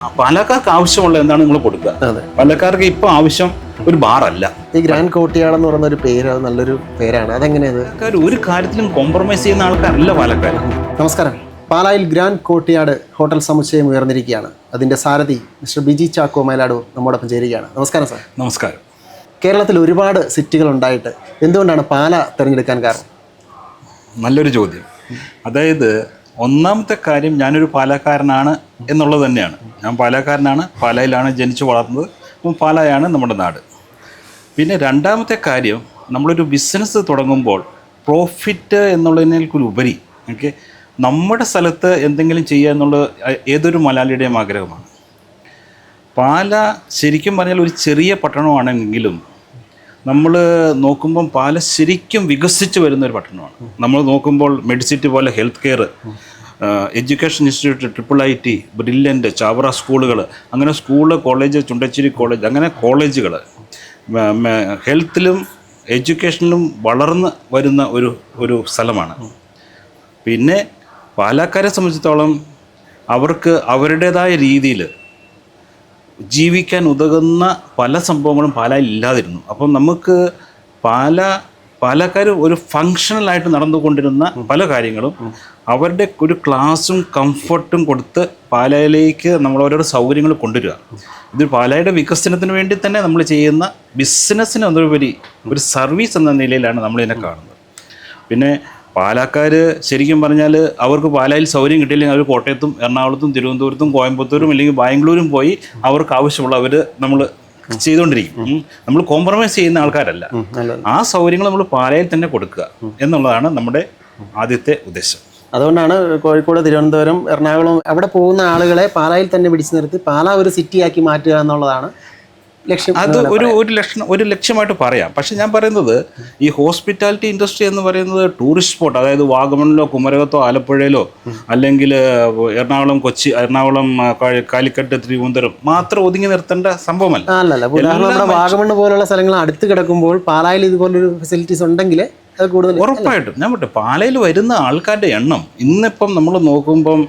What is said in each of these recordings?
പാലക്കാർക്ക് ആവശ്യമുള്ള എന്താണ് നിങ്ങൾ കൊടുക്കുക. പാലക്കാർക്ക് ഇപ്പൊ ആവശ്യം ഒരു ബാറല്ല. ഈ ഗ്രാൻഡ് കോർട്ട്യാർഡ് എന്ന് പറയുന്ന ഒരു പേര്, അത് നല്ലൊരു പേരാണ്. അതെങ്ങനെയത്? ഒരു കാര്യത്തിലും കോംപ്രമൈസ് ചെയ്യുന്ന ആൾക്കാരല്ല പാലക്കാർ. നമസ്കാരം. പാലായിൽ ഗ്രാൻഡ് കോർട്ട്യാർഡ് ഹോട്ടൽ സമുച്ചയം ഉയർന്നിരിക്കുകയാണ്. അതിൻ്റെ സാരഥി മിസ്റ്റർ ബിജി ചാക്കോ മൈലാടൂർ നമ്മോടൊപ്പം ചേരുകയാണ്. നമസ്കാരം സാർ. നമസ്കാരം. കേരളത്തിൽ ഒരുപാട് സിറ്റികൾ ഉണ്ടായിട്ട് എന്തുകൊണ്ടാണ് പാല തിരഞ്ഞെടുക്കാൻ കാരണം? നല്ലൊരു ചോദ്യം. അതായത് ഒന്നാമത്തെ കാര്യം, ഞാനൊരു പാലക്കാരനാണ് എന്നുള്ളത് തന്നെയാണ്. ഞാൻ പാലക്കാരനാണ്, പാലായിലാണ് ജനിച്ചു വളർന്നത്. അപ്പം പാലായാണ് നമ്മുടെ നാട്. പിന്നെ രണ്ടാമത്തെ കാര്യം, നമ്മളൊരു ബിസിനസ് തുടങ്ങുമ്പോൾ പ്രോഫിറ്റ് എന്നുള്ളതിനേക്കുപരി നമ്മുടെ സ്ഥലത്ത് എന്തെങ്കിലും ചെയ്യുക എന്നുള്ളത് ഏതൊരു മലയാളിയുടെയും ആഗ്രഹമാണ്. പാല ശരിക്കും പറഞ്ഞാൽ ഒരു ചെറിയ പട്ടണമാണെങ്കിലും നമ്മൾ നോക്കുമ്പം പാല ശരിക്കും വികസിച്ച് വരുന്നൊരു പട്ടണമാണ്. നമ്മൾ നോക്കുമ്പോൾ മെഡിസിറ്റി പോലെ health care, education institute, IIT, brilliant, Chavara സ്കൂളുകൾ, അങ്ങനെ സ്കൂള്, കോളേജ്, ചുണ്ടച്ചേരി കോളേജ്, അങ്ങനെ കോളേജുകൾ ഹെൽത്തിലും എഡ്യൂക്കേഷനിലും വളർന്ന് വരുന്ന ഒരു സ്ഥലമാണ്. പിന്നെ പാലക്കാരെ സംബന്ധിച്ചിടത്തോളം അവർക്ക് അവരുടേതായ രീതിയിൽ ജീവിക്കാൻ ഉതകുന്ന പല സംഭവങ്ങളും പാലായിൽ ഇല്ലാതിരുന്നു. അപ്പം നമുക്ക് പാലക്കാർ ഒരു ഫങ്ഷണലായിട്ട് നടന്നുകൊണ്ടിരുന്ന പല കാര്യങ്ങളും അവരുടെ ഒരു ക്ലാസും കംഫർട്ടും കൊടുത്ത് പാലായിലേക്ക് നമ്മൾ ഓരോരോ സൗകര്യങ്ങൾ കൊണ്ടുവരിക. ഇത് പാലായുടെ വികസനത്തിന് വേണ്ടി തന്നെ നമ്മൾ ചെയ്യുന്ന ബിസിനസ്സിന് അതുപരി ഒരു സർവീസ് എന്ന നിലയിലാണ് നമ്മളിതിനെ കാണുന്നത്. പിന്നെ പാലക്കാർ ശരിക്കും പറഞ്ഞാൽ അവർക്ക് പാലായിൽ സൗകര്യം കിട്ടിയില്ലെങ്കിൽ അവർ കോട്ടയത്തും എറണാകുളത്തും തിരുവനന്തപുരത്തും കോയമ്പത്തൂരും അല്ലെങ്കിൽ ബാംഗ്ലൂരും പോയി അവർക്ക് ആവശ്യമുള്ളവർ നമ്മൾ ചെയ്തുകൊണ്ടിരിക്കും. നമ്മൾ കോംപ്രമൈസ് ചെയ്യുന്ന ആൾക്കാരല്ല. ആ സൗകര്യങ്ങൾ നമ്മൾ പാലായിൽ തന്നെ കൊടുക്കുക എന്നുള്ളതാണ് നമ്മുടെ ആദ്യത്തെ ഉദ്ദേശം. അതുകൊണ്ടാണ് കോഴിക്കോട്, തിരുവനന്തപുരം, എറണാകുളം അവിടെ പോകുന്ന ആളുകളെ പാലായിൽ തന്നെ പിടിച്ചു നിർത്തി പാല ഒരു സിറ്റിയാക്കി മാറ്റുക എന്നുള്ളതാണ് ലക്ഷ്യം. അത് ഒരു ലക്ഷ്യമായിട്ട് പറയാം. പക്ഷെ ഞാൻ പറയുന്നത് ഈ ഹോസ്പിറ്റാലിറ്റി ഇൻഡസ്ട്രി എന്ന് പറയുന്നത് ടൂറിസ്റ്റ് സ്പോട്ട്, അതായത് വാഗമണിലോ കുമരകത്തോ ആലപ്പുഴയിലോ അല്ലെങ്കിൽ എറണാകുളം, കൊച്ചി, എറണാകുളം, കാലിക്കട്ട്, തിരുവനന്തപുരം മാത്രം ഒതുങ്ങി നിർത്തേണ്ട സംഭവമല്ല. അല്ലല്ല, നമ്മുടെ വാഗമണ് പോലുള്ള സ്ഥലങ്ങൾ അടുത്ത് കിടക്കുമ്പോൾ പാലായിൽ ഇതുപോലൊരു ഫെസിലിറ്റീസ് ഉണ്ടെങ്കിൽ ഉറപ്പായിട്ടും. ഞാൻ പറ്റേ പാലയിൽ വരുന്ന ആൾക്കാരുടെ എണ്ണം ഇന്നിപ്പം നമ്മൾ നോക്കുമ്പം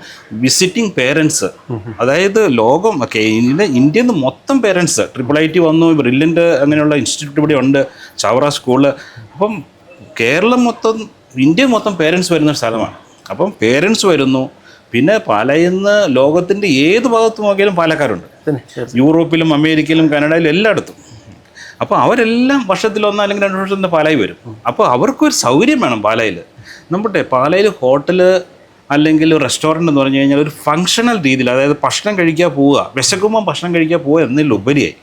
വിസിറ്റിംഗ് പേരൻസ്, അതായത് ലോകം ഇന്ത്യയിൽ നിന്ന് മൊത്തം പേരൻസ്, IIT വന്നു, ബ്രില്യൻ്റ് അങ്ങനെയുള്ള ഇൻസ്റ്റിറ്റ്യൂട്ട് ഇവിടെ ഉണ്ട്, ചാവറ സ്കൂള്. അപ്പം കേരളം മൊത്തം, ഇന്ത്യ മൊത്തം പേരൻസ് വരുന്ന സ്ഥലമാണ്. അപ്പം പേരൻസ് വരുന്നു. പിന്നെ പാലയിൽ നിന്ന് ലോകത്തിൻ്റെ ഏത് ഭാഗത്ത് നോക്കിയാലും പാലക്കാരുണ്ട്. യൂറോപ്പിലും അമേരിക്കയിലും കാനഡയിലും എല്ലായിടത്തും. അപ്പോൾ അവരെല്ലാം വർഷത്തിലൊന്നോ അല്ലെങ്കിൽ 2 വർഷത്തിൽ പാലായി വരും. അപ്പോൾ അവർക്കൊരു സൗകര്യം വേണം പാലായിൽ. നമ്മുടെ പാലായിൽ ഹോട്ടൽ അല്ലെങ്കിൽ റെസ്റ്റോറൻറ്റ് എന്ന് പറഞ്ഞു കഴിഞ്ഞാൽ ഒരു ഫങ്ഷണൽ രീതിയിൽ, അതായത് ഭക്ഷണം കഴിക്കുക പോവുക, വിശക്കുമ്പോൾ ഭക്ഷണം കഴിക്കുക പോവുക എന്നതിലുപരിയായി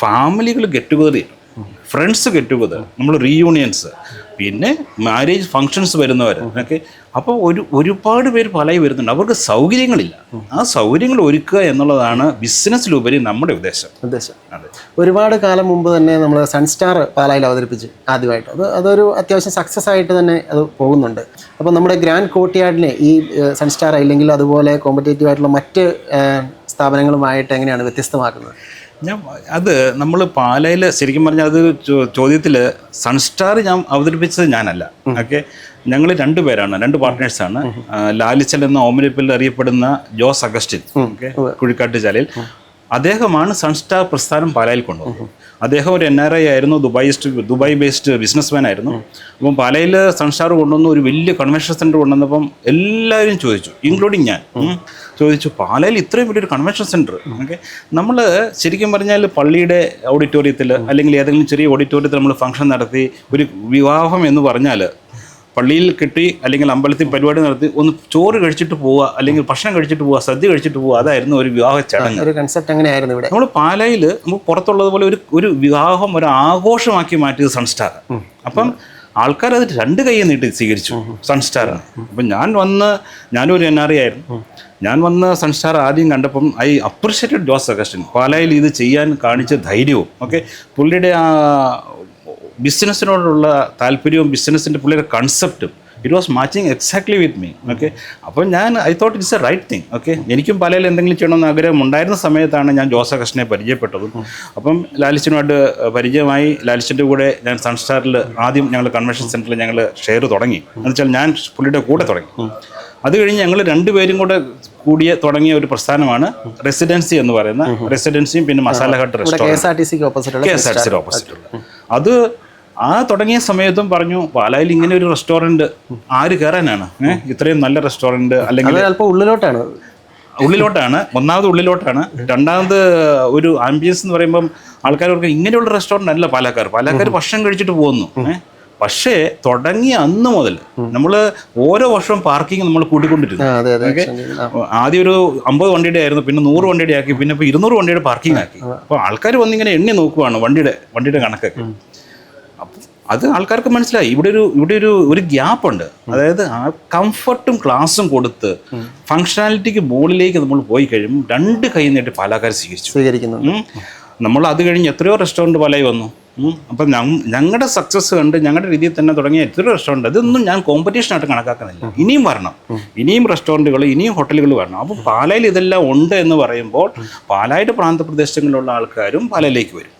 ഫാമിലികൾ ഗെറ്റ് ടുഗദർ ചെയ്യും, ഫ്രണ്ട്സ് ഗെറ്റ് ടുഗദർ, നമ്മൾ റീയൂണിയൻസ്, പിന്നെ മാരേജ് ഫങ്ഷൻസ് വരുന്നവർ അപ്പോൾ ഒരുപാട് പേര് പാലായി വരുന്നുണ്ട്. അവർക്ക് സൗകര്യങ്ങളില്ല. ആ സൗകര്യങ്ങൾ ഒരുക്കുക എന്നുള്ളതാണ് ബിസിനസ്സിലുപരി നമ്മുടെ ഉദ്ദേശം. അതെ. ഒരുപാട് കാലം മുമ്പ് തന്നെ നമ്മൾ സൺസ്റ്റാർ പാലായിൽ അവതരിപ്പിച്ച് ആദ്യമായിട്ട് അതൊരു അത്യാവശ്യം സക്സസ് ആയിട്ട് തന്നെ അത് പോകുന്നുണ്ട്. അപ്പോൾ നമ്മുടെ ഗ്രാൻഡ് കോർട്ട്യാർഡിനെ ഈ സൺസ്റ്റാർ അല്ലെങ്കിൽ അതുപോലെ കോമ്പറ്റേറ്റീവ് ആയിട്ടുള്ള മറ്റ് സ്ഥാപനങ്ങളുമായിട്ട് എങ്ങനെയാണ് വ്യത്യസ്തമാക്കുന്നത്? അത് നമ്മൾ പാലയിൽ ശരിക്കും പറഞ്ഞാൽ അത് ചോദ്യത്തിൽ സൺസ്റ്റാർ ഞാൻ അവതരിപ്പിച്ചത് ഞാനല്ല. ഞങ്ങൾ 2 പേരാണ്, 2 പാർട്ട്നേഴ്സാണ്. ലാലിച്ചൽ എന്ന ഓമനിപ്പിൽ അറിയപ്പെടുന്ന ജോസ് അഗസ്റ്റിൻ, കുഴിക്കാട്ട് ചാലയിൽ, അദ്ദേഹമാണ് സൺസ്റ്റാർ പ്രസ്ഥാനം പാലായിൽ കൊണ്ടുവന്നത്. അദ്ദേഹം ഒരു NRI ആയിരുന്നു, ദുബായ് ബേസ്ഡ് ബിസിനസ്മാൻ ആയിരുന്നു. അപ്പം പാലയിൽ സൺസ്റ്റാർ കൊണ്ടുവന്ന് ഒരു വലിയ കൺവെൻഷൻ സെൻറ്റർ കൊണ്ടുവന്നപ്പം എല്ലാവരും ചോദിച്ചു, ഇൻക്ലൂഡിങ് ഞാൻ ചോദിച്ചു, പാലയിൽ ഇത്രയും വലിയൊരു കൺവെൻഷൻ സെൻറ്റർ. നമ്മൾ ശരിക്കും പറഞ്ഞാൽ പള്ളിയുടെ ഓഡിറ്റോറിയത്തിൽ അല്ലെങ്കിൽ ഏതെങ്കിലും ചെറിയ ഓഡിറ്റോറിയത്തിൽ നമ്മൾ ഫംഗ്ഷൻ നടത്തി, ഒരു വിവാഹം എന്ന് പറഞ്ഞാൽ പള്ളിയിൽ കിട്ടി അല്ലെങ്കിൽ അമ്പലത്തിൽ പരിപാടി നടത്തി ഒന്ന് ചോറ് കഴിച്ചിട്ട് പോവുക, അല്ലെങ്കിൽ ഭക്ഷണം കഴിച്ചിട്ട് പോവുക, സദ്യ കഴിച്ചിട്ട് പോവുക, അതായിരുന്നു ഒരു വിവാഹ ചടങ്ങ്. ഒരു കൺസെപ്റ്റ് അങ്ങനെയായിരുന്നു ഇവിടെ. നമ്മൾ പാലായിൽ നമുക്ക് പുറത്തുള്ളതുപോലെ ഒരു വിവാഹം ഒരു ആഘോഷമാക്കി മാറ്റിയത് സൺസ്റ്റാർ. അപ്പം ആൾക്കാർ അത് 2 കൈ നീട്ടി സ്വീകരിച്ചു സൺസ്റ്റാറിന്. അപ്പം ഞാനൊരു NRI ആയിരുന്നു. ഞാൻ വന്ന് സൺസ്റ്റാർ ആദ്യം കണ്ടപ്പം ഐ അപ്രിഷ്യേറ്റഡ് ജോസ് അഗസ്റ്റിൻ. പാലായിൽ ഇത് ചെയ്യാൻ കാണിച്ച ധൈര്യവും പുള്ളിയുടെ ആ ബിസിനസ്സിനോടുള്ള താല്പര്യവും ബിസിനസ്സിൻ്റെ പുള്ളിയുടെ കൺസെപ്റ്റും, it was matching exactly with me. അപ്പോൾ I thought it's a right thing. എനിക്കും പാലയിൽ എന്തെങ്കിലും ചെയ്യണമെന്ന് ആഗ്രഹം ഉണ്ടായിരുന്ന സമയത്താണ് ഞാൻ ജോസ് അഗസ്റ്റിനെ പരിചയപ്പെട്ടതും. അപ്പം ലാലിച്ചനുമായിട്ട് പരിചയമായി. ലാലിച്ചൻ്റെ കൂടെ ഞാൻ സൺസ്റ്റാറിൽ ആദ്യം ഞങ്ങൾ കൺവെൻഷൻ സെൻറ്ററിൽ ഞങ്ങൾ ഷെയർ തുടങ്ങി. എന്ന് വെച്ചാൽ ഞാൻ പുള്ളിയുടെ കൂടെ തുടങ്ങി. അത് കഴിഞ്ഞ് ഞങ്ങൾ 2 പേരും കൂടെ കൂടിയ തുടങ്ങിയ ഒരു പ്രസ്ഥാനമാണ് റെസിഡൻസി എന്ന് പറയുന്ന റെസിഡൻസിയും പിന്നെ മസാല ഹട്ട് റെസ്റ്റോറൻറ്റ് KSRTC ഓപ്പോസിറ്റുള്ള അത് തുടങ്ങിയ സമയത്തും പറഞ്ഞു പാലായിൽ ഇങ്ങനെ ഒരു റെസ്റ്റോറൻറ്റ് ആര് കയറാനാണ് ഇത്രയും നല്ല റെസ്റ്റോറൻറ്റ് അല്ലെങ്കിൽ അല്പം ഉള്ളിലോട്ടാണ് ഒന്നാമത് ഉള്ളിലോട്ടാണ്, രണ്ടാമത് ഒരു ആംബിയൻസ് എന്ന് പറയുമ്പം ആൾക്കാർക്ക് ഇങ്ങനെയുള്ള റെസ്റ്റോറൻറ്റ് അല്ല പാലക്കാർ ഭക്ഷണം കഴിച്ചിട്ട് പോകുന്നു. പക്ഷേ തുടങ്ങിയ അന്ന് മുതൽ നമ്മൾ ഓരോ വർഷവും പാർക്കിംഗ് നമ്മൾ കൂട്ടിക്കൊണ്ടിരുന്നു. ആദ്യം ഒരു 50 വണ്ടിയുടെ ആയിരുന്നു, പിന്നെ 100 വണ്ടിയുടെ ആക്കി, പിന്നെ ഇപ്പോൾ 200 വണ്ടിയുടെ പാർക്കിംഗ് ആക്കി. അപ്പോൾ ആൾക്കാർ വന്നിങ്ങനെ എണ്ണി നോക്കുവാണ് വണ്ടിയുടെ കണക്കൊക്കെ. അപ്പം അത് ആൾക്കാർക്ക് മനസ്സിലായി ഇവിടെ ഒരു ഗ്യാപ്പ് ഉണ്ട്. അതായത് ആ കംഫർട്ടും ക്ലാസും കൊടുത്ത് ഫങ്ഷണാലിറ്റിക്ക് മുകളിലേക്ക് നമ്മൾ പോയി കഴിയുമ്പോൾ 2 കൈ നീട്ടി പാലക്കാർ സ്വീകരിക്കുന്നു. നമ്മൾ അത് കഴിഞ്ഞ് എത്രയോ റെസ്റ്റോറൻറ്റ് പാലായി വന്നു. അപ്പം ഞങ്ങളുടെ സക്സസ് കണ്ട് ഞങ്ങളുടെ രീതിയിൽ തന്നെ തുടങ്ങിയ എത്രയോ റെസ്റ്റോറൻറ്റ്, അതൊന്നും ഞാൻ കോമ്പറ്റീഷനായിട്ട് കണക്കാക്കുന്നില്ല. ഇനിയും വരണം, ഇനിയും റെസ്റ്റോറൻറ്റുകൾ, ഇനിയും ഹോട്ടലുകൾ വരണം. അപ്പോൾ പാലായിൽ ഇതെല്ലാം ഉണ്ട് എന്ന് പറയുമ്പോൾ പാലായുടെ പ്രാന്തപ്രദേശങ്ങളിലുള്ള ആൾക്കാരും പാലയിലേക്ക് വരും.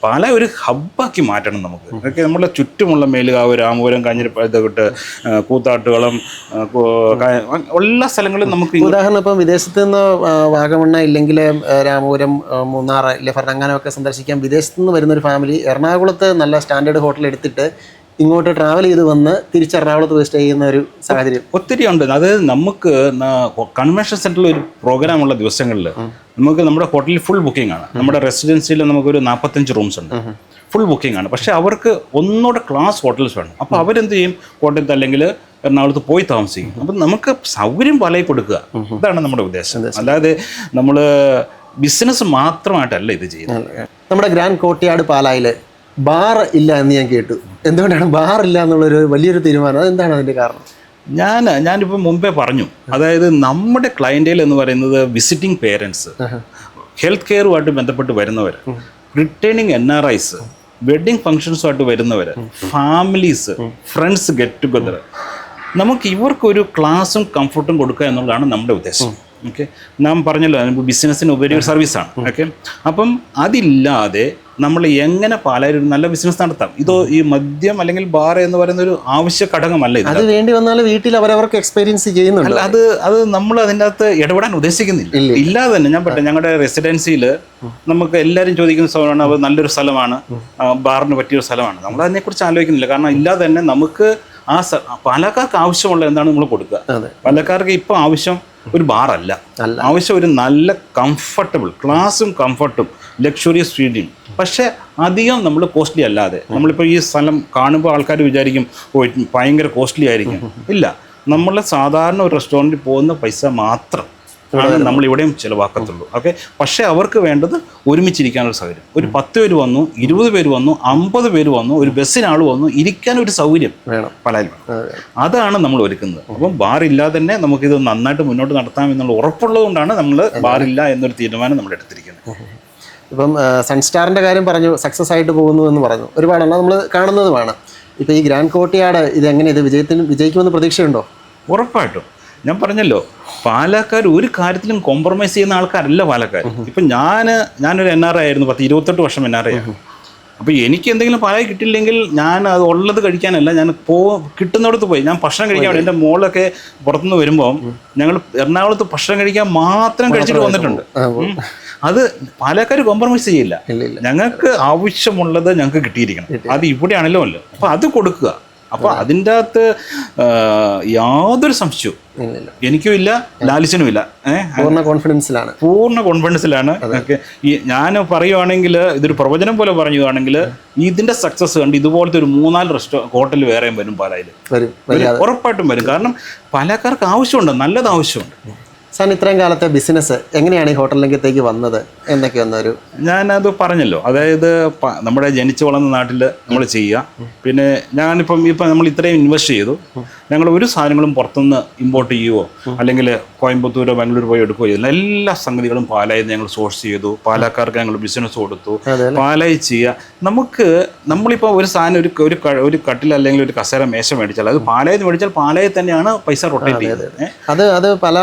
പാലാ ഒരു ഹബ്ബാക്കി മാറ്റണം നമുക്ക്. അതൊക്കെ നമ്മുടെ ചുറ്റുമുള്ള മേലുകാവ്, രാമപുരം, കാഞ്ഞിരപ്പുഴ, കൂത്താട്ടുകുളം, എല്ലാ സ്ഥലങ്ങളും നമുക്ക്. ഉദാഹരണം ഇപ്പം വിദേശത്ത് നിന്ന് വാഗമണ്ണ ഇല്ലെങ്കിൽ രാമപുരം, മൂന്നാർ, അങ്ങനെയൊക്കെ സന്ദർശിക്കാൻ വിദേശത്ത് നിന്ന് വരുന്നൊരു ഫാമിലി എറണാകുളത്ത് നല്ല സ്റ്റാൻഡേർഡ് ഹോട്ടൽ എടുത്തിട്ട് ഇങ്ങോട്ട് ട്രാവൽ ചെയ്ത് വന്ന് തിരിച്ച് എറണാകുളത്ത് പോയി സ്റ്റേ ചെയ്യുന്ന ഒരു സാഹചര്യം ഒത്തിരി ഉണ്ട്. അത് നമുക്ക് കൺവെൻഷൻ സെൻറ്ററിൽ ഒരു പ്രോഗ്രാമുള്ള ദിവസങ്ങളിൽ നമുക്ക് നമ്മുടെ ഹോട്ടലിൽ ഫുൾ ബുക്കിംഗ് ആണ്. നമ്മുടെ റെസിഡൻസിയിൽ നമുക്കൊരു 45 റൂംസ് ഉണ്ട്, ഫുൾ ബുക്കിംഗ് ആണ്. പക്ഷേ അവർക്ക് ഒന്നുകൂടെ ക്ലാസ് ഹോട്ടൽസ് വേണം. അപ്പോൾ അവരെന്ത് ചെയ്യും, കോട്ടയത്ത് അല്ലെങ്കിൽ എറണാകുളത്ത് പോയി താമസിക്കും. അപ്പം നമുക്ക് സൗകര്യം പാലായി കൊടുക്കുക, ഇതാണ് നമ്മുടെ ഉദ്ദേശം. അല്ലാതെ നമ്മൾ ബിസിനസ് മാത്രമായിട്ടല്ല ഇത് ചെയ്യുന്നത്. നമ്മുടെ ഗ്രാൻഡ് കോർട്ട്യാർഡ് പാലായിൽ ബാർ ഇല്ല എന്ന് ഞാൻ കേട്ടു. എന്തുകൊണ്ടാണ് ബാർ ഇല്ല എന്നുള്ളൊരു വലിയൊരു തീരുമാനം? അതെന്താണ് അതിൻ്റെ കാരണം? ഞാനിപ്പോൾ മുമ്പേ പറഞ്ഞു, അതായത് നമ്മുടെ ക്ലയൻറ്റേൽ എന്ന് പറയുന്നത് വിസിറ്റിംഗ് പേരൻസ്, ഹെൽത്ത് കെയറുമായിട്ട് ബന്ധപ്പെട്ട് വരുന്നവർ, റിട്ടേണിങ് NRIs, വെഡ്ഡിങ് ഫങ്ഷൻസുമായിട്ട് വരുന്നവർ, ഫാമിലീസ്, ഫ്രണ്ട്സ് ഗെറ്റ് ടുഗദർ. നമുക്ക് ഇവർക്കൊരു ക്ലാസും കംഫർട്ടും കൊടുക്കുക എന്നുള്ളതാണ് നമ്മുടെ ഉദ്ദേശം. ഓക്കെ, നാം പറഞ്ഞല്ലോ ബിസിനസ്സിന് ഉപരി ഒരു സർവീസാണ്. ഓക്കെ, അപ്പം അതില്ലാതെ നമ്മൾ എങ്ങനെ പാലായിൽ ഒരു നല്ല ബിസിനസ് നടത്താം? ഇതോ ഈ മദ്യം അല്ലെങ്കിൽ ബാർ എന്ന് പറയുന്ന ഒരു ആവശ്യ ഘടകമല്ല ഇത്. അത് വേണ്ടി വന്നാൽ വീട്ടിൽ അവരവർക്ക് എക്സ്പീരിയൻസ് ചെയ്യുന്നുണ്ട്. അത് നമ്മൾ അതിൻ്റെ അകത്ത് ഇടപെടാൻ ഉദ്ദേശിക്കുന്നില്ല. ഇല്ലാതെ തന്നെ ഞാൻ പറ്റും ഞങ്ങളുടെ റെസിഡൻസിയിൽ നമുക്ക് എല്ലാവരും ചോദിക്കുന്ന സ്ഥലമാണ്, അത് നല്ലൊരു സ്ഥലമാണ്, ബാറിന് പറ്റിയൊരു സ്ഥലമാണ്. നമ്മൾ അതിനെക്കുറിച്ച് ആലോചിക്കുന്നില്ല. കാരണം ഇല്ലാതെ തന്നെ നമുക്ക് പാലക്കാർക്ക് ആവശ്യമുള്ള എന്താണ് നമ്മൾ കൊടുക്കുക. പാലക്കാർക്ക് ഇപ്പോൾ ആവശ്യം ഒരു ബാറല്ല, ആവശ്യം ഒരു നല്ല കംഫർട്ടബിൾ ക്ലാസും കംഫർട്ടും ലക്ഷറിയസ് ഫീലിംഗ്. പക്ഷേ അധികം നമ്മൾ കോസ്റ്റ്ലി അല്ലാതെ. നമ്മളിപ്പോൾ ഈ സ്ഥലം കാണുമ്പോൾ ആൾക്കാർ വിചാരിക്കും ഭയങ്കര കോസ്റ്റ്ലി ആയിരിക്കും. ഇല്ല, നമ്മൾ സാധാരണ ഒരു റെസ്റ്റോറൻറ്റിൽ പോകുന്ന പൈസ മാത്രം ആണ് നമ്മൾ ഇവിടെയും ചിലവാക്കത്തുള്ളൂ. ഓക്കെ, പക്ഷേ അവർക്ക് വേണ്ടത് ഒരുമിച്ചിരിക്കാനൊരു സൗകര്യം. ഒരു 10 പേര് വന്നു, 20 പേര് വന്നു, 50 പേര് വന്നു, ഒരു ബസ്സിനാൾ വന്നു, ഇരിക്കാനൊരു സൗകര്യം പാലായിൽ വേണം. അതാണ് നമ്മൾ ഒരുക്കുന്നത്. അപ്പം ബാറില്ലാതെ തന്നെ നമുക്കിത് നന്നായിട്ട് മുന്നോട്ട് നടത്താം എന്നുള്ള ഉറപ്പുള്ളത് കൊണ്ടാണ് നമ്മൾ ബാറില്ല എന്നൊരു തീരുമാനം നമ്മൾ എടുത്തിരിക്കുന്നത്. ഇപ്പം സൺസ്റ്റാറിൻ്റെ കാര്യം പറഞ്ഞു, സക്സസ് ആയിട്ട് പോകുന്നു എന്ന് പറഞ്ഞു, ഒരുപാടെണ്ണം നമ്മൾ കാണുന്നതുമാണ്. ഇപ്പോൾ ഈ ഗ്രാൻഡ് കോർട്ട്യാർഡ് ഇത് വിജയിക്കുമെന്ന് പ്രതീക്ഷയുണ്ടോ? ഉറപ്പായിട്ടും. ഞാൻ പറഞ്ഞല്ലോ, പാലക്കാർ ഒരു കാര്യത്തിലും കോംപ്രമൈസ് ചെയ്യുന്ന ആൾക്കാരല്ല പാലക്കാർ. ഇപ്പം ഞാനൊരു NRI ആയിരുന്നു, 28 വർഷം NRI ആണ്. അപ്പോൾ എനിക്ക് എന്തെങ്കിലും പാലായി കിട്ടില്ലെങ്കിൽ ഞാൻ അത് ഉള്ളത് കഴിക്കാനല്ല, ഞാൻ കിട്ടുന്നിടത്ത് പോയി ഞാൻ ഭക്ഷണം കഴിക്കാൻ. എൻ്റെ മോളൊക്കെ പുറത്തുനിന്ന് വരുമ്പോൾ ഞങ്ങൾ എറണാകുളത്ത് ഭക്ഷണം കഴിക്കാൻ മാത്രം കഴിച്ചിട്ട് വന്നിട്ടുണ്ട്. അത് പാലക്കാർ കോംപ്രമൈസ് ചെയ്യില്ല. ഞങ്ങൾക്ക് ആവശ്യമുള്ളത് ഞങ്ങൾക്ക് കിട്ടിയിരിക്കണം. അത് ഇവിടെയാണല്ലോ അല്ലോ, അപ്പോൾ അത് കൊടുക്കുക. അപ്പോൾ അതിൻ്റെ അകത്ത് യാതൊരു സംശയവും എനിക്കും ഇല്ല, ലാലിച്ചനും ഇല്ല. പൂർണ്ണ കോൺഫിഡൻസിലാണ്. ഞാൻ പറയുവാണെങ്കിൽ, ഇതൊരു പ്രവചനം പോലെ പറയുകയാണെങ്കിൽ, ഇതിൻ്റെ സക്സസ് കണ്ട് ഇതുപോലത്തെ ഒരു 3-4 ഹോട്ടൽ വേറെയും വരും പാലായിൽ, ഉറപ്പായിട്ടും വരും. കാരണം പാലക്കാർക്ക് ആവശ്യമുണ്ട്, നല്ലത് ആവശ്യമുണ്ട്. സാർ, ഇത്രയും കാലത്തെ ബിസിനസ് എങ്ങനെയാണ് ഈ ഹോട്ടൽ രംഗത്തേക്ക് വന്നത്? എന്തൊക്കെ വന്നൊരു ഞാനത് പറഞ്ഞല്ലോ, അതായത് നമ്മുടെ ജനിച്ചു വളർന്ന നാട്ടിൽ നമ്മൾ ചെയ്യുക. പിന്നെ ഇപ്പം നമ്മൾ ഇത്രയും ഇൻവെസ്റ്റ് ചെയ്തു, ഞങ്ങൾ ഒരു സാധനങ്ങളും പുറത്തുനിന്ന് ഇമ്പോർട്ട് ചെയ്യുകയോ അല്ലെങ്കിൽ കോയമ്പത്തൂരോ ബാംഗ്ലൂർ പോയി എടുക്കുകയോ ചെയ്തില്ല. എല്ലാ സംഗതികളും പാലായിൽ ഞങ്ങൾ സോഴ്സ് ചെയ്തു. പാലക്കാർക്ക് ഞങ്ങൾ ബിസിനസ് കൊടുത്തു. പാലായി ചെയ്യുക. നമ്മളിപ്പോൾ ഒരു സാധനം ഒരു കട്ടിൽ അല്ലെങ്കിൽ ഒരു കസേര മേശ മേടിച്ചാൽ അത് പാലായിൽ മേടിച്ചാൽ പാലായിൽ തന്നെയാണ് പൈസ റൊട്ടേറ്റ് ചെയ്യുന്നത്. അത് പല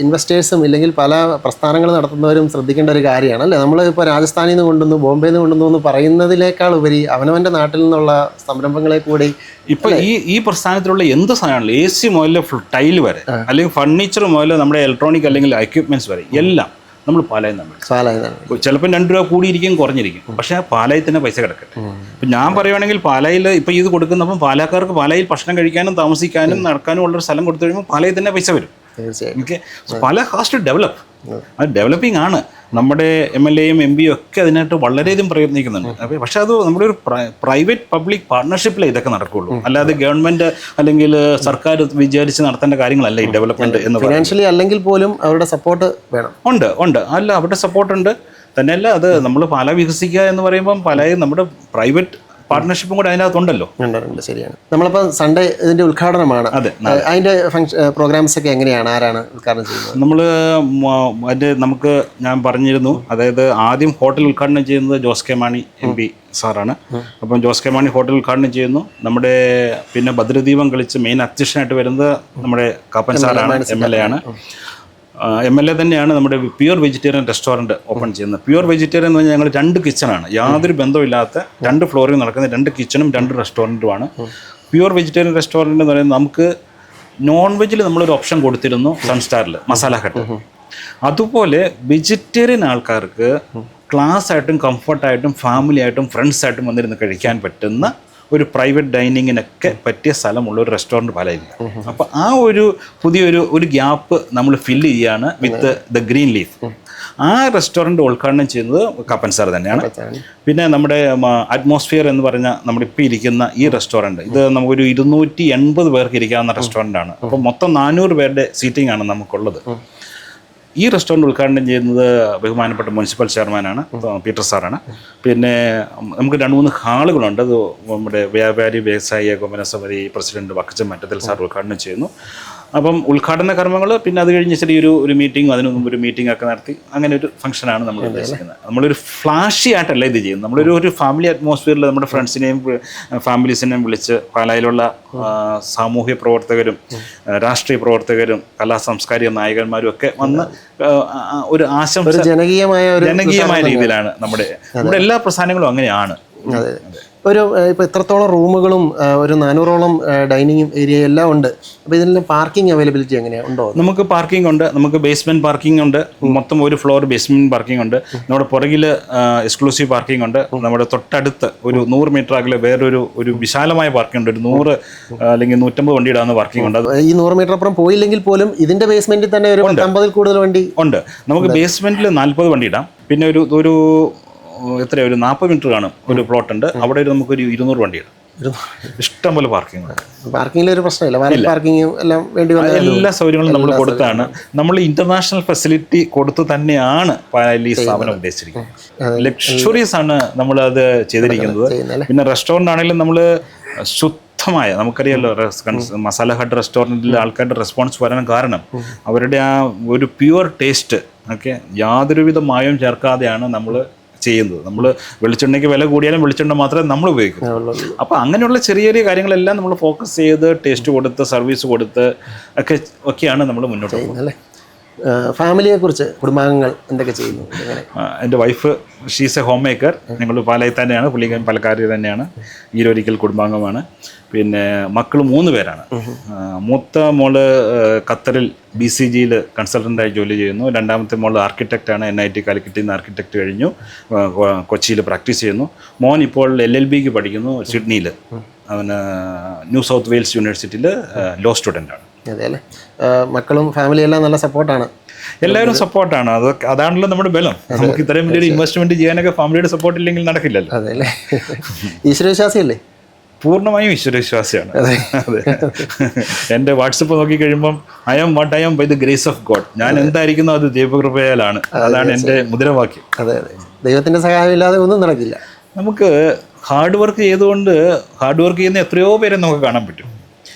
ഇൻവെസ്റ്റേഴ്സും ഇല്ലെങ്കിൽ പല പ്രസ്ഥാനങ്ങൾ നടത്തുന്നവരും ശ്രദ്ധിക്കേണ്ട ഒരു കാര്യമാണ് അല്ലേ? നമ്മൾ ഇപ്പോൾ രാജസ്ഥാനിൽ നിന്ന് കൊണ്ടുവന്നു, ബോംബെയിൽ നിന്ന് കൊണ്ടുവന്നു എന്ന് പറയുന്നതിനേക്കാൾ ഉപരി അവനവൻ്റെ നാട്ടിൽ നിന്നുള്ള സംരംഭങ്ങളെ കൂടി ഇപ്പം ഈ പ്രസ്ഥാനത്തിലുള്ള എന്ത് സാധനമാണല്ലോ AC മുതൽ ടൈൽ വരെ അല്ലെങ്കിൽ ഫർണിച്ചർ മുതൽ നമ്മുടെ ഇലക്ട്രോണിക് അല്ലെങ്കിൽ എക്യുപ്മെന്റ്സ് വരെ എല്ലാം നമ്മൾ പാലായിൽ നമ്മൾ ചിലപ്പോൾ 2 രൂപ കൂടിയിരിക്കും കുറഞ്ഞിരിക്കും, പക്ഷേ ആ പാലായിൽ തന്നെ പൈസ കിടക്കട്ടെ. ഇപ്പം ഞാൻ പറയുവാണെങ്കിൽ പാലായിൽ ഇപ്പോൾ ഇത് കൊടുക്കുന്നപ്പം പാലക്കാർക്ക് പാലായിൽ ഭക്ഷണം കഴിക്കാനും താമസിക്കാനും നടക്കാനും ഉള്ളൊരു സ്ഥലം കൊടുത്തു കഴിയുമ്പോൾ പാലായിൽ തന്നെ പൈസ വരും. Okay, Pala has to develop. അത് ഡെവലപ്പിംഗ് ആണ്. നമ്മുടെ MLA യും MP യും ഒക്കെ അതിനായിട്ട് വളരെയധികം പ്രയത്നിക്കുന്നുണ്ട്. പക്ഷെ അത് നമ്മുടെ ഒരു പ്രൈവറ്റ് പബ്ലിക് പാർട്ണർഷിപ്പിലേ ഇതൊക്കെ നടക്കുള്ളൂ. അല്ലാതെ ഗവൺമെന്റ് അല്ലെങ്കിൽ സർക്കാർ വിചാരിച്ച് നടത്തേണ്ട കാര്യങ്ങളല്ല ഈ ഡെവലപ്മെന്റ് എന്ന് പറയുന്നത്. ഫിനാൻഷ്യലി അല്ലെങ്കിൽ പോലും അവരുടെ സപ്പോർട്ട് വേണം. ഉണ്ട് അല്ല, അവരുടെ സപ്പോർട്ടുണ്ട്. തന്നെയല്ല, അത് നമ്മൾ പാല വികസിക്കുക എന്ന് പറയുമ്പം പാലായി നമ്മുടെ പ്രൈവറ്റ് പാർട്ട്ണർഷിപ്പും കൂടെ അതിനകത്തുണ്ടല്ലോ. ഉണ്ട്, ശരിയാണ്. നമ്മളിപ്പോൾ സൺഡേ ഇതിന്റെ ഉദ്ഘാടനമാണ്. അതെ, അതിന്റെ പ്രോഗ്രാംസ് ഒക്കെ എങ്ങനെയാണ്, ആരാണ് ഉദ്ഘാടനം ചെയ്യുന്നത്? നമുക്ക് ഞാൻ പറഞ്ഞിരുന്നു, അതായത് ആദ്യം ഹോട്ടൽ ഉദ്ഘാടനം ചെയ്യുന്നത് ജോസ് കെ മാണി MP സാറാണ്. അപ്പം ജോസ് കെ മാണി ഹോട്ടൽ ഉദ്ഘാടനം ചെയ്യുന്നു. നമ്മുടെ പിന്നെ ഭദ്രദീപം കളിച്ച് മെയിൻ അധ്യക്ഷനായിട്ട് വരുന്നത് നമ്മുടെ കാപ്പൻ സാറാണ്, MLA ആണ്. MLA തന്നെയാണ് നമ്മുടെ പ്യുവർ വെജിറ്റേറിയൻ റെസ്റ്റോറൻറ്റ് ഓപ്പൺ ചെയ്യുന്നത്. പ്യുവർ വെജിറ്റേറിയൻ എന്ന് പറഞ്ഞാൽ ഞങ്ങൾ 2 കിച്ചണാണ്, യാതൊരു ബന്ധമില്ലാത്ത 2 ഫ്ലോറിൽ നടക്കുന്ന 2 കിച്ചണും 2 റെസ്റ്റോറൻറ്റുമാണ്. പ്യുവർ വെജിറ്റേറിയൻ റെസ്റ്റോറൻറ്റ് എന്ന് പറയുന്നത് നമുക്ക് നോൺ വെജിൽ നമ്മളൊരു ഓപ്ഷൻ കൊടുത്തിരുന്നു സൺസ്റ്റാറിൽ, മസാല ഹട്ട്. അതുപോലെ വെജിറ്റേറിയൻ ആൾക്കാർക്ക് ക്ലാസ് ആയിട്ടും കംഫർട്ടായിട്ടും ഫാമിലി ആയിട്ടും ഫ്രണ്ട്സായിട്ടും വന്നിരുന്ന് കഴിക്കാൻ പറ്റുന്ന ഒരു പ്രൈവറ്റ് ഡൈനിങ്ങിനൊക്കെ പറ്റിയ സ്ഥലമുള്ള ഒരു റെസ്റ്റോറൻറ്റ് പാലയില്ല. അപ്പോൾ ആ ഒരു പുതിയൊരു ഗ്യാപ്പ് നമ്മൾ ഫില്ല് ചെയ്യുകയാണ് വിത്ത് ദ ഗ്രീൻ ലീഫ്. ആ റെസ്റ്റോറൻറ്റ് ഉദ്ഘാടനം ചെയ്യുന്നത് കപ്പൻ സാർ തന്നെയാണ്. പിന്നെ നമ്മുടെ അറ്റ്മോസ്ഫിയർ എന്ന് പറഞ്ഞ നമ്മുടെ ഇപ്പോൾ ഇരിക്കുന്ന ഈ റെസ്റ്റോറൻറ്റ്, ഇത് നമുക്കൊരു 280 പേർക്ക് ഇരിക്കാവുന്ന റെസ്റ്റോറൻ്റാണ്. അപ്പോൾ മൊത്തം 400 പേരുടെ സീറ്റിംഗ് ആണ് നമുക്കുള്ളത്. ഈ റെസ്റ്റോറൻറ്റ് ഉദ്ഘാടനം ചെയ്യുന്നത് ബഹുമാനപ്പെട്ട മുനിസിപ്പൽ ചെയർമാനാണ്, പീറ്റർ സാറാണ്. പിന്നെ നമുക്ക് 2-3 ഹാളുകളുണ്ട്. അത് നമ്മുടെ വ്യാപാരി വ്യവസായ ഏകോപന സമിതി പ്രസിഡന്റ് വക്കച്ചൻ മറ്റത്തിൽ സാർ ഉദ്ഘാടനം ചെയ്യുന്നു. അപ്പം ഉദ്ഘാടന കർമ്മങ്ങൾ, പിന്നെ അത് കഴിഞ്ഞ് ചെറിയൊരു മീറ്റിംഗ്, അതിനു മുമ്പ് ഒരു മീറ്റിംഗ് ഒക്കെ നടത്തി, അങ്ങനെ ഒരു ഫംഗ്ഷനാണ് നമ്മൾ ഉദ്ദേശിക്കുന്നത്. നമ്മളൊരു ഫ്ലാഷി ആയിട്ടല്ല ഇത് ചെയ്യുന്നത്. നമ്മളൊരു ഫാമിലി അറ്റ്മോസ്ഫിയറിൽ നമ്മുടെ ഫ്രണ്ട്സിനെയും ഫാമിലീസിനെയും വിളിച്ച് പാലായിലുള്ള സാമൂഹ്യ പ്രവർത്തകരും രാഷ്ട്രീയ പ്രവർത്തകരും കലാ സാംസ്കാരിക നായകന്മാരും ഒക്കെ വന്ന് ഒരു ആശംസ ജനകീയമായ രീതിയിലാണ് നമ്മുടെ എല്ലാ പ്രസ്ഥാനങ്ങളും അങ്ങനെയാണ്. ഇപ്പോൾ എത്രത്തോളം റൂമുകളും ഒരു 400ഓളം ഡൈനിങ് ഏരിയ എല്ലാം ഉണ്ട്. അപ്പോൾ ഇതിൻ്റെ പാർക്കിംഗ് അവൈലബിലിറ്റി എങ്ങനെയാണ്, ഉണ്ടോ? നമുക്ക് പാർക്കിംഗ് ഉണ്ട്. നമുക്ക് ബേസ്മെൻറ്റ് പാർക്കിംഗ് ഉണ്ട്. മൊത്തം ഒരു ഫ്ലോർ ബേസ്മെൻറ്റ് പാർക്കിംഗ് ഉണ്ട്. നമ്മുടെ പുറകിൽ എക്സ്ക്ലൂസീവ് പാർക്കിംഗ് ഉണ്ട്. നമ്മുടെ തൊട്ടടുത്ത് ഒരു 100 മീറ്റർ അകലെ വേറൊരു വിശാലമായ പാർക്കിംഗ് ഉണ്ട്. ഒരു 100 അല്ലെങ്കിൽ 150 വണ്ടി ഇടാവുന്ന പാർക്കിംഗ് ഉണ്ട്. ഈ 100 മീറ്റർ അപ്പുറം പോയില്ലെങ്കിൽ പോലും ഇതിൻ്റെ ബേസ്മെൻറ്റിൽ തന്നെ ഒരു 50-ൽ കൂടുതൽ വണ്ടി ഉണ്ട്. നമുക്ക് ബേസ്മെൻറ്റിൽ 40 വണ്ടി ഇടാം. പിന്നെ ഒരു 40 മീറ്റർ കാണും ഒരു പ്ലോട്ട് ഉണ്ട്. അവിടെ നമുക്കൊരു 200 വണ്ടി ഇടാം. ഇഷ്ടം പോലെ പാർക്കിംഗ് ഉണ്ട്. പാർക്കിങ്ങിൽ ഒരു പ്രശ്നമില്ല. പാർക്കിംഗ് എല്ലാം വേണ്ടി വന്ന എല്ലാ സൗകര്യങ്ങളും നമ്മൾ കൊടുത്താണ്. നമ്മൾ ഇന്റർനാഷണൽ ഫെസിലിറ്റി കൊടുത്ത് തന്നെയാണ് ഈ സ്ഥാപനം ഉദ്ദേശിച്ചിരിക്കുന്നത്. ലക്ഷറീസ് ആണ് നമ്മൾ അത് ചെയ്തിരിക്കുന്നത്. പിന്നെ റെസ്റ്റോറൻ്റ് ആണെങ്കിലും നമ്മൾ ശുദ്ധമായ, നമുക്കറിയാമല്ലോ മസാല ഹട്ട് റെസ്റ്റോറൻറ്റിൽ ആൾക്കാരുടെ റെസ്പോൺസ് വരാൻ കാരണം അവരുടെ ആ ഒരു പ്യുവർ ടേസ്റ്റ് ഒക്കെ യാതൊരുവിധ മായവും ചേർക്കാതെയാണ് നമ്മൾ ചെയ്യുന്നത്. നമ്മൾ വെളിച്ചെണ്ണയ്ക്ക് വില കൂടിയാലും വെളിച്ചെണ്ണ മാത്രമേ നമ്മൾ ഉപയോഗിക്കൂ. അപ്പോൾ അങ്ങനെയുള്ള ചെറിയ ചെറിയ കാര്യങ്ങളെല്ലാം നമ്മൾ ഫോക്കസ് ചെയ്ത് ടേസ്റ്റ് കൊടുത്ത് സർവീസ് കൊടുത്ത് ഒക്കെയാണ് നമ്മൾ മുന്നോട്ട് പോകുന്നത്. ഫാമിലിയെ കുറിച്ച്, കുടുംബാംഗങ്ങൾ എന്തൊക്കെ ചെയ്യുന്നു? എൻ്റെ wife she's A home maker. ഞങ്ങൾ പാലായിൽ തന്നെയാണ്, പുള്ളിക്കാരൻ പാലക്കാരി തന്നെയാണ്, ഈരൊരിക്കൽ കുടുംബാംഗമാണ്. പിന്നെ മക്കൾ 3 പേരാണ്. മൂത്ത മോള് ഖത്തറിൽ BCGയിൽ കൺസൾട്ടൻ്റായി ജോലി ചെയ്യുന്നു. രണ്ടാമത്തെ മോള് ആർക്കിടെക്റ്റാണ്, NIT കാലിക്കറ്റിൽ നിന്ന് ആർക്കിടെക്റ്റ് കഴിഞ്ഞു, കൊച്ചിയിൽ പ്രാക്ടീസ് ചെയ്യുന്നു. മോൻ ഇപ്പോൾ LLBക്ക് പഠിക്കുന്നു സിഡ്നിയിൽ. അവന് ന്യൂ സൗത്ത് വെയിൽസ് യൂണിവേഴ്സിറ്റിയിൽ ലോ സ്റ്റുഡൻ്റാണ്. അതെ അല്ലേ. മക്കളും ഫാമിലി എല്ലാം നല്ല സപ്പോർട്ടാണ്. എല്ലാവരും സപ്പോർട്ടാണ്. അതാണല്ലോ നമ്മുടെ ബലം. നമുക്ക് ഇത്രയും വലിയൊരു ഇൻവെസ്റ്റ്മെന്റ് ചെയ്യാനൊക്കെ ഫാമിലിയുടെ സപ്പോർട്ട് ഇല്ലെങ്കിൽ നടക്കില്ലല്ലോ. അതെ അല്ലേ. ഈശ്വരവിശ്വാസിയല്ലേ? പൂർണ്ണമായും ഈശ്വരവിശ്വാസിയാണ്. അതെ. എൻ്റെ വാട്സപ്പ് നോക്കി കഴിയുമ്പം I am what I am by the grace of God. ഞാൻ എന്തായിരിക്കുന്നു അത് ദൈവകൃപയാലാണ്. അതാണ് എൻ്റെ മുദ്രാവാക്യം. അതെ അതെ. ദൈവത്തിൻ്റെ സഹായമില്ലാതെ ഒന്നും നടക്കില്ല. നമുക്ക് ഹാർഡ് വർക്ക് ചെയ്തുകൊണ്ട് ഹാർഡ് വർക്ക് ചെയ്യുന്ന എത്രയോ പേരെ നമുക്ക് കാണാൻ പറ്റും.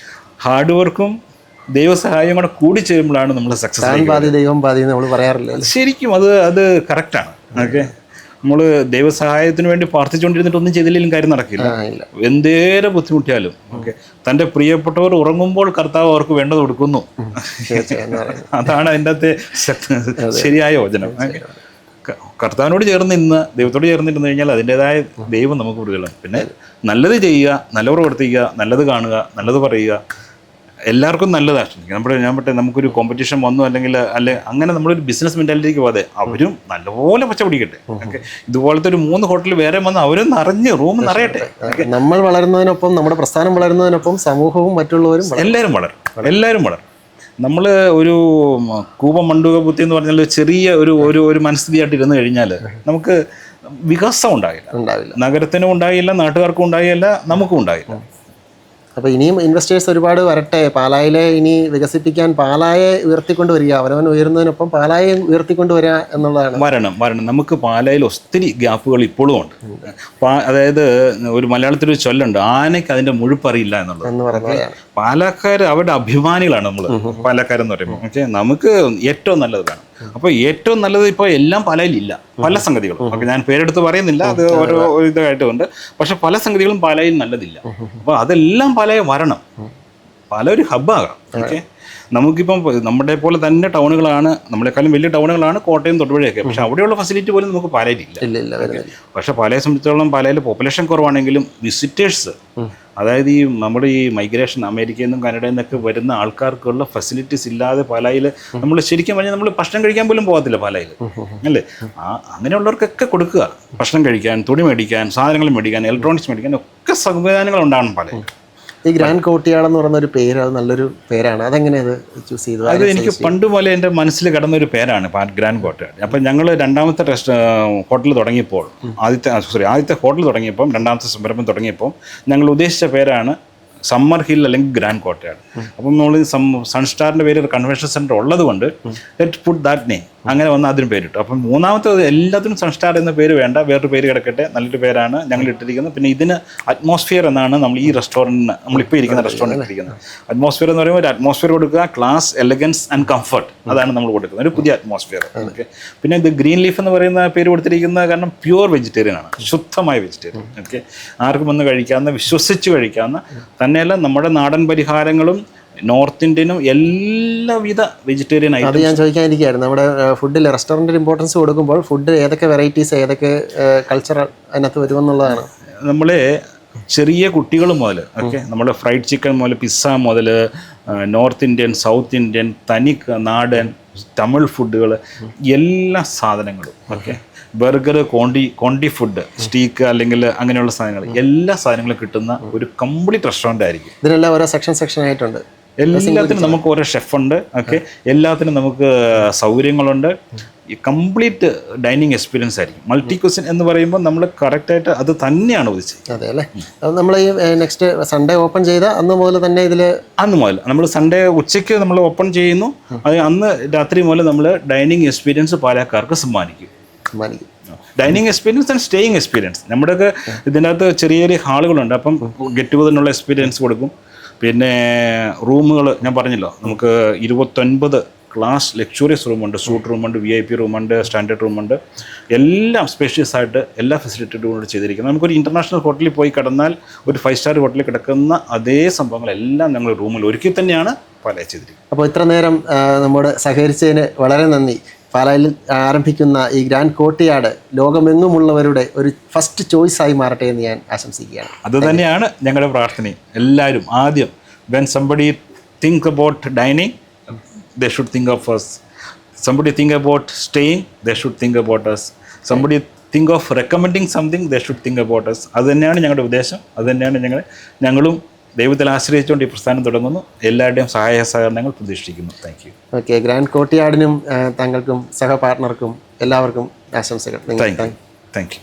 ഹാർഡ് വർക്കും ദൈവസഹായം കൂടെ കൂടി ചേരുമ്പോഴാണ് നമ്മൾ സക്സസ്. ദൈവം പാതി നമ്മൾ പറയാറില്ല. ശരിക്കും അത് കറക്റ്റാണ്. ഓക്കെ, നമ്മൾ ദൈവസഹായത്തിന് വേണ്ടി പ്രാർത്ഥിച്ചുകൊണ്ടിരുന്നിട്ട് ഒന്നും ചെയ്തില്ലെങ്കിലും കാര്യം നടക്കില്ല. എന്തേരെ ബുദ്ധിമുട്ടിയാലും ഓക്കെ, തൻ്റെ പ്രിയപ്പെട്ടവർ ഉറങ്ങുമ്പോൾ കർത്താവ് അവർക്ക് വേണ്ടത് കൊടുക്കുന്നു. അതാണ് അതിൻ്റെ അകത്തെ ശരിയായ വചനം. കർത്താവിനോട് ചേർന്ന് ഇന്ന് ദൈവത്തോട് ചേർന്നിരുന്നു കഴിഞ്ഞാൽ അതിൻ്റെതായ ദൈവം നമുക്ക് കൂടുതലാണ്. പിന്നെ നല്ലത് ചെയ്യുക, നല്ലത് പ്രവർത്തിക്കുക, നല്ലത് കാണുക, നല്ലത് പറയുക, എല്ലാവർക്കും നല്ലതാണ്. ഞാൻ പറ്റേ നമുക്കൊരു കോമ്പറ്റീഷൻ വന്നു അല്ലെങ്കിൽ അങ്ങനെ നമ്മളൊരു ബിസിനസ് മെന്റാലിറ്റിക്ക് പോകാതെ അവരും നല്ലപോലെ പച്ച പിടിക്കട്ടെ. ഓക്കെ, ഇതുപോലത്തെ ഒരു 3 ഹോട്ടൽ വേറെ വന്ന് അവരും നിറഞ്ഞ് റൂം നിറയട്ടെ. നമ്മൾ വളരുന്നതിനൊപ്പം നമ്മുടെ പ്രസ്ഥാനം വളരുന്നതിനൊപ്പം സമൂഹവും മറ്റുള്ളവരും എല്ലാവരും വളരും. നമ്മൾ ഒരു കൂപ മണ്ഡൂക ബുദ്ധി എന്ന് പറഞ്ഞാൽ ചെറിയ ഒരു മനസ്ഥിതിയായിട്ട് ഇരുന്ന് കഴിഞ്ഞാൽ നമുക്ക് വികാസം ഉണ്ടാവില്ല. നഗരത്തിനും ഉണ്ടായില്ല, നാട്ടുകാർക്കും ഉണ്ടായില്ല, നമുക്കും ഉണ്ടായില്ല. അപ്പോൾ ഇനിയും ഇൻവെസ്റ്റേഴ്സ് ഒരുപാട് വരട്ടെ. പാലായിലെ ഇനി വികസിപ്പിക്കാൻ പാലായെ ഉയർത്തിക്കൊണ്ടുവരിക, അവനവൻ ഉയരുന്നതിനൊപ്പം പാലായെ ഉയർത്തിക്കൊണ്ടുവരിക എന്നുള്ളതാണ്. വരണം. നമുക്ക് പാലായിൽ ഒത്തിരി ഗ്യാപ്പുകൾ ഇപ്പോഴും ഉണ്ട്. അതായത് ഒരു മലയാളത്തിലൊരു ചൊല്ലുണ്ട്, ആനയ്ക്ക് അതിൻ്റെ മുഴുപ്പറിയില്ല എന്നുള്ളത്. പാലക്കാർ അവരുടെ അഭിമാനികളാണ് നമ്മൾ പാലക്കാരെന്ന് പറയുമ്പോൾ. ഓക്കെ, നമുക്ക് ഏറ്റവും നല്ലത് വേണം. അപ്പോൾ ഏറ്റവും നല്ലത് ഇപ്പോൾ എല്ലാം പാലായിലില്ല, പല സംഗതികളും. ഓക്കെ, ഞാൻ പേരെടുത്ത് പറയുന്നില്ല, അത് ഓരോ ഇതായിട്ടുണ്ട്. പക്ഷെ പല സംഗതികളും പാലായിൽ നല്ലതില്ല. അപ്പോൾ അതെല്ലാം പാലായിൽ വരണം. പാല ഒരു ഹബ്ബാകാം. ഓക്കെ, നമുക്കിപ്പം നമ്മുടെ പോലെ തന്നെ ടൗണുകളാണ്, നമ്മളെക്കാളും വലിയ ടൗണുകളാണ് കോട്ടയം, തൊടുപുഴയൊക്കെ. പക്ഷെ അവിടെയുള്ള ഫെസിലിറ്റി പോലും നമുക്ക് പാലയിലില്ല. പക്ഷെ പാലയെ സംബന്ധിച്ചിടത്തോളം പാലയിൽ പോപ്പുലേഷൻ കുറവാണെങ്കിലും വിസിറ്റേഴ്സ്, അതായത് നമ്മുടെ ഈ മൈഗ്രേഷൻ അമേരിക്കയിൽ നിന്നും കാനഡയിൽ നിന്നൊക്കെ വരുന്ന ആൾക്കാർക്കുള്ള ഫെസിലിറ്റീസ് ഇല്ലാതെ പാലായിൽ നമ്മൾ ശരിക്കും പറഞ്ഞാൽ നമ്മൾ ഭക്ഷണം കഴിക്കാൻ പോലും പോകത്തില്ല പാലായിൽ, അല്ലേ? അങ്ങനെയുള്ളവർക്കൊക്കെ കൊടുക്കുക, ഭക്ഷണം കഴിക്കാൻ, തുണി മേടിക്കാൻ, സാധനങ്ങൾ മേടിക്കാൻ, ഇലക്ട്രോണിക്സ് മേടിക്കാൻ ഒക്കെ സംവിധാനങ്ങൾ ഉണ്ടാകണം പാലയിൽ. ഈ ഗ്രാൻഡ് കോർട്ട്യാർഡ് എന്ന് പറയുന്ന ഒരു പേര്, അത് നല്ലൊരു പേരാണ്. അതെങ്ങനെ അത് ചൂസ് ചെയ്തു? അത് എനിക്ക് പണ്ട് പോലെ എൻ്റെ മനസ്സിൽ കിടന്നൊരു പേരാണ് ഗ്രാൻഡ് കോർട്ട്യാർഡ്. അപ്പം ഞങ്ങൾ രണ്ടാമത്തെ ഹോട്ടൽ തുടങ്ങിയപ്പോൾ, ആദ്യത്തെ ഹോട്ടൽ തുടങ്ങിയപ്പം, രണ്ടാമത്തെ സംരംഭം തുടങ്ങിയപ്പോൾ ഞങ്ങൾ ഉദ്ദേശിച്ച പേരാണ് സമ്മർ ഹിൽ അല്ലെങ്കിൽ ഗ്രാൻഡ് കോർട്ട്യാർഡ്. അപ്പം നമ്മൾ സൺസ്റ്റാറിൻ്റെ പേര് ഒരു കൺവെൻഷൻ സെൻറ്റർ ഉള്ളത് കൊണ്ട് ലെറ്റ് പുട്ട് ദാറ്റ് നെയിം, അങ്ങനെ വന്ന് അതിന് പേരിട്ടു. അപ്പം മൂന്നാമത്തെ എല്ലാത്തിനും സൺസ്റ്റാർ എന്ന പേര് വേണ്ട, വേറൊരു പേര് കിടക്കട്ടെ, നല്ലൊരു പേരാണ് ഞങ്ങൾ ഇട്ടിരിക്കുന്നത്. പിന്നെ ഇതിന് അറ്റ്മോസ്ഫിയർ എന്നാണ് നമ്മൾ ഈ റെസ്റ്റോറൻറ്റിന്, നമ്മളിപ്പോൾ ഇരിക്കുന്ന റെസ്റ്റോറൻറ്റ് ഇരിക്കുന്നത്. അറ്റ്മോസ്ഫിയർ എന്ന് പറയുമ്പോൾ ഒരു അറ്റ്മോസ്ഫിയർ കൊടുക്കുക, ക്ലാസ്, എലഗൻസ് ആൻഡ് കംഫർട്ട്, അതാണ് നമ്മൾ കൊടുക്കുന്നത്, ഒരു പുതിയ അറ്റ്മോസ്ഫിയർ. ഓക്കെ, പിന്നെ ഇത് ഗ്രീൻ ലീഫ് എന്ന് പറയുന്ന പേര് കൊടുത്തിരിക്കുന്നത് കാരണം പ്യുവർ വെജിറ്റേറിയൻ ആണ്, ശുദ്ധമായ വെജിറ്റേറിയൻ. ഓക്കെ, ആർക്കും വന്ന് കഴിക്കാവുന്ന, വിശ്വസിച്ച് കഴിക്കാവുന്ന, തന്നെയല്ല നമ്മുടെ നാടൻ പരിഹാരങ്ങളും നോർത്ത് ഇന്ത്യനും എല്ലാവിധ വെജിറ്റേറിയൻ ഐറ്റം. അത് ഞാൻ ചോദിക്കാനിരിക്കുകയായിരുന്നു. നമ്മുടെ ഫുഡിൽ റെസ്റ്റോറൻറ്റിൽ ഇമ്പോർട്ടൻസ് കൊടുക്കുമ്പോൾ ഫുഡ് ഏതൊക്കെ വെറൈറ്റീസ്, ഏതൊക്കെ കൾച്ചറൽ അതിനകത്ത് വരുമെന്നുള്ളതാണ്. നമ്മളെ ചെറിയ കുട്ടികൾ മുതൽ, ഓക്കെ, നമ്മൾ ഫ്രൈഡ് ചിക്കൻ മുതൽ, പിസ്സ മുതൽ, നോർത്ത് ഇന്ത്യൻ, സൗത്ത് ഇന്ത്യൻ, തനി നാടൻ, തമിഴ് ഫുഡുകൾ, എല്ലാ സാധനങ്ങളും, okay, burger, Conti food, steak അല്ലെങ്കിൽ അങ്ങനെയുള്ള സാധനങ്ങൾ, എല്ലാ സാധനങ്ങളും കിട്ടുന്ന ഒരു കംപ്ലീറ്റ് റെസ്റ്റോറൻ്റ് ആയിരിക്കും. ഇതിനെല്ലാം ഓരോ സെക്ഷൻ ആയിട്ടുണ്ട്. എല്ലാത്തിനും നമുക്ക് ഓരോ ഷെഫുണ്ട്. ഓക്കെ, എല്ലാത്തിനും നമുക്ക് സൗകര്യങ്ങളുണ്ട്. ഈ കംപ്ലീറ്റ് ഡൈനിങ് എക്സ്പീരിയൻസ് ആയിരിക്കും. മൾട്ടി ക്വസിൻ എന്ന് പറയുമ്പോൾ നമ്മൾ കറക്റ്റായിട്ട് അത് തന്നെയാണ് ഉദ്ദേശിച്ചത്. അതെ അല്ലേ? നമ്മൾ ഈ നെക്സ്റ്റ് സൺഡേ ഓപ്പൺ ചെയ്ത അന്ന് മുതൽ തന്നെ അന്ന് മുതൽ നമ്മൾ സൺഡേ ഉച്ചയ്ക്ക് നമ്മൾ ഓപ്പൺ ചെയ്യുന്നു. അത് അന്ന് രാത്രി മുതൽ നമ്മൾ ഡൈനിങ് എക്സ്പീരിയൻസ് പാലക്കാർക്ക് സമ്മാനിക്കും. Dining experience and staying experience. നമ്മുടെയൊക്കെ ഇതിനകത്ത് ചെറിയ ചെറിയ ഹാളുകളുണ്ട്. അപ്പം ഗെറ്റ് ടുഗദറിനുള്ള എക്സ്പീരിയൻസ് കൊടുക്കും. പിന്നെ റൂമുകൾ ഞാൻ പറഞ്ഞല്ലോ, നമുക്ക് 29 ക്ലാസ് ലക്ഷറിയസ് റൂമുണ്ട്, സൂട്ട് റൂമുണ്ട്, VIP റൂമുണ്ട്, സ്റ്റാൻഡേർഡ് റൂമുണ്ട്, എല്ലാം സ്പേഷ്യസ് ആയിട്ട് എല്ലാ ഫെസിലിറ്റിയോടും ചെയ്തിരിക്കുന്നത്. നമുക്കൊരു ഇൻ്റർനാഷണൽ ഹോട്ടലിൽ പോയി കിടന്നാൽ, ഒരു 5 സ്റ്റാർ ഹോട്ടലിൽ കിടക്കുന്ന അതേ സംഭവങ്ങളെല്ലാം ഞങ്ങൾ റൂമിൽ ഒരുക്കി തന്നെയാണ് പാലയിൽ ചെയ്തിരിക്കുന്നത്. അപ്പോൾ ഇത്ര നേരം നമ്മോട് സഹകരിച്ചതിന് വളരെ നന്ദി. പാലായിൽ ആരംഭിക്കുന്ന ഈ ഗ്രാൻഡ് കോർട്ട്യാർഡ് ലോകമെങ്ങുമുള്ളവരുടെ ഒരു ഫസ്റ്റ് ചോയ്സായി മാറട്ടെ എന്ന് ഞാൻ ആശംസിക്കുകയാണ്. അതുതന്നെയാണ് ഞങ്ങളുടെ പ്രാർത്ഥനയും. എല്ലാവരും ആദ്യം when somebody think about dining, they should think of us. Somebody think about staying, they should think about us. Somebody think of recommending something, they should think about us. അത് തന്നെയാണ് ഞങ്ങളുടെ ഉദ്ദേശം. അത് തന്നെയാണ് ഞങ്ങളും ദൈവത്തിൽ ആശ്രയിച്ചുകൊണ്ട് ഈ പ്രസ്ഥാനം തുടങ്ങുന്നു. എല്ലാവരുടെയും സഹായ സഹകരണങ്ങൾ പ്രതീക്ഷിക്കുന്നു. Thank you. ഓക്കെ, ഗ്രാൻഡ് കോർട്ട്യാർഡിനും താങ്കൾക്കും സഹപാർട്ണർക്കും എല്ലാവർക്കും ആശംസകൾ. Thank you.